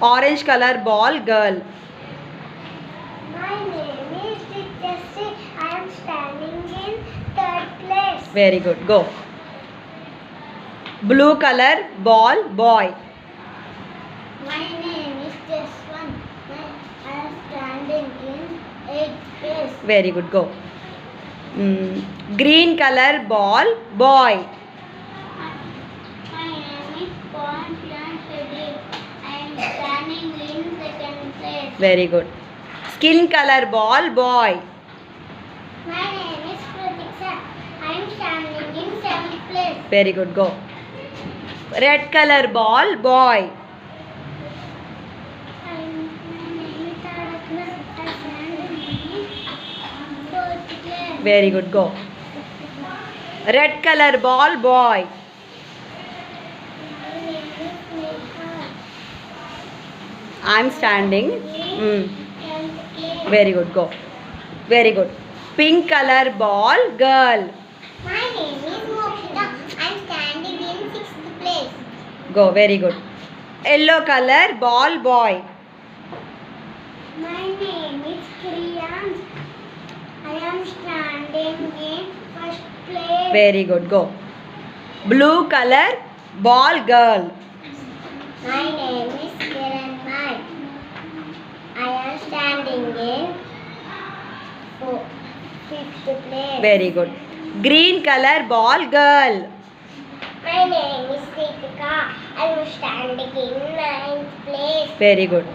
Orange color ball, girl. My name is Dityasri. I am standing in third place. Very good. Go. Blue color ball, boy. My name is Jaswant. I am standing in eighth place. Very good. Go. Green color ball, boy. My name is Pawan Teddy. I am standing in second place. Very good. Skin color ball, boy. My name is Pratiksha. I am standing in seventh place. Very good. Go. Red color ball, boy. My name is Tarakna. I am standing in fourth place. Very good. Go. Red color ball, boy. My name is Neha. I'm standing. Tenth place. Very good. Go. Very good. Pink color ball, girl. My name is Mokshita. I am standing in sixth place. Go. Very good. Yellow color ball, boy. My name is Kriyansh. I am standing in first place. Very good. Go. Blue color ball, girl. My name is Kiran Mai. I am standing in fifth place. Very good. Green color ball, girl. My name is Ritika. I am standing in ninth place. Very good.